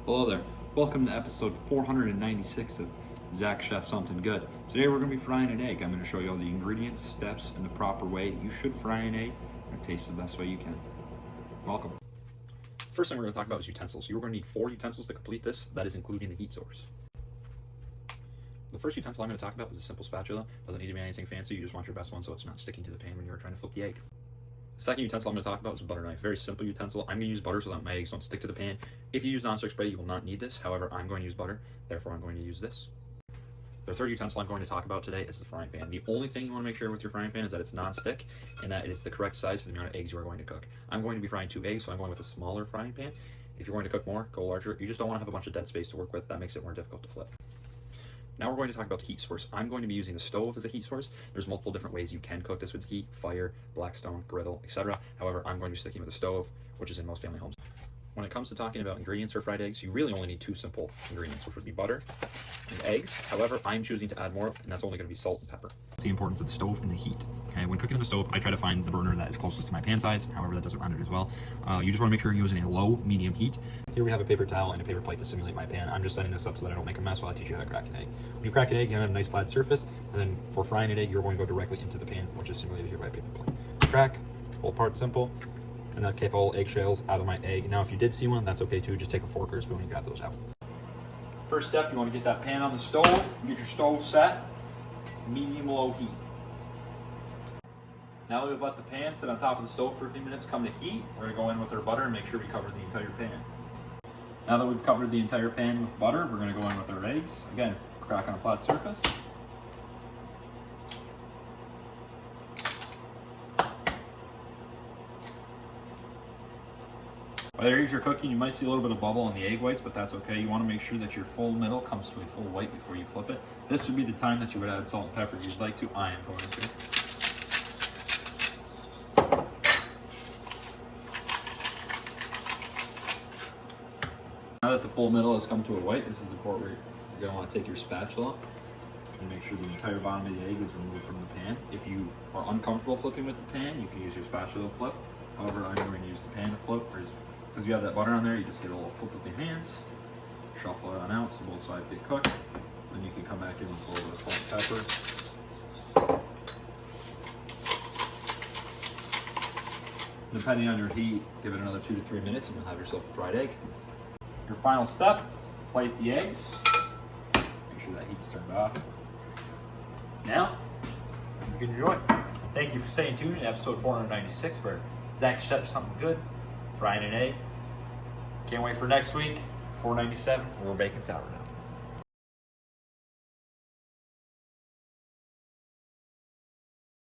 Hello there. Welcome to episode 496 of Zach Chef Something Good. Today we're going to be frying an egg. I'm going to show you all the ingredients, steps, and the proper way you should fry an egg and taste the best way you can. Welcome. First thing we're going to talk about is utensils. You're going to need 4 utensils to complete this. That is including the heat source. The first utensil I'm going to talk about is a simple spatula. Doesn't need to be anything fancy. You just want your best one so it's not sticking to the pan when you're trying to flip the egg. Second utensil I'm going to talk about is a butter knife. Very simple utensil. I'm going to use butter so that my eggs don't stick to the pan. If you use nonstick spray, you will not need this. However, I'm going to use butter, therefore I'm going to use this. The third utensil I'm going to talk about today is the frying pan. The only thing you want to make sure with your frying pan is that it's non-stick and that it is the correct size for the amount of eggs you are going to cook. I'm going to be frying 2 eggs, so I'm going with a smaller frying pan. If you're going to cook more, go larger. You just don't want to have a bunch of dead space to work with. That makes it more difficult to flip. Now we're going to talk about the heat source. I'm going to be using the stove as a heat source. There's multiple different ways you can cook this with heat: fire, blackstone, griddle, etc. However, I'm going to be sticking with the stove, which is in most family homes. When it comes to talking about ingredients for fried eggs, you really only need 2 simple ingredients, which would be butter and eggs. However, I'm choosing to add more, and that's only going to be salt and pepper. The importance of the stove and the heat. Okay, when cooking on the stove, I try to find the burner that is closest to my pan size. However, that doesn't run it as well. You just want to make sure you're using a low, medium heat. Here we have a paper towel and a paper plate to simulate my pan. I'm just setting this up so that I don't make a mess while I teach you how to crack an egg. When you crack an egg, you have a nice flat surface, and then for frying an egg, you're going to go directly into the pan, which is simulated here by a paper plate. Crack, pull apart simple, and that kept all eggshells out of my egg. Now, if you did see one, that's okay too. Just take a fork or a spoon and grab those out. First step, you want to get that pan on the stove. Get your stove set, medium-low heat. Now that we've let the pan sit on top of the stove for a few minutes, come to heat. We're going to go in with our butter and make sure we cover the entire pan. Now that we've covered the entire pan with butter, we're going to go in with our eggs. Again, crack on a flat surface. While your eggs are cooking, you might see a little bit of bubble on the egg whites, but that's okay. You want to make sure that your full middle comes to a full white before you flip it. This would be the time that you would add salt and pepper if you'd like to. I am going to. Now that the full middle has come to a white, this is the part where you're going to want to take your spatula and make sure the entire bottom of the egg is removed from the pan. If you are uncomfortable flipping with the pan, you can use your spatula to flip. However, I'm going to use the pan to flip, because you have that butter on there. You just get a little flip with your hands, shuffle it on out so both sides get cooked. Then you can come back in with a little bit of salt and pepper. Depending on your heat, give it another 2 to 3 minutes and you'll have yourself a fried egg. Your final step, plate the eggs. Make sure that heat's turned off. Now, you can enjoy. Thank you for staying tuned in episode 496 where Zach Chef Something Good, frying an egg. Can't wait for next week, 497, we're baking sourdough.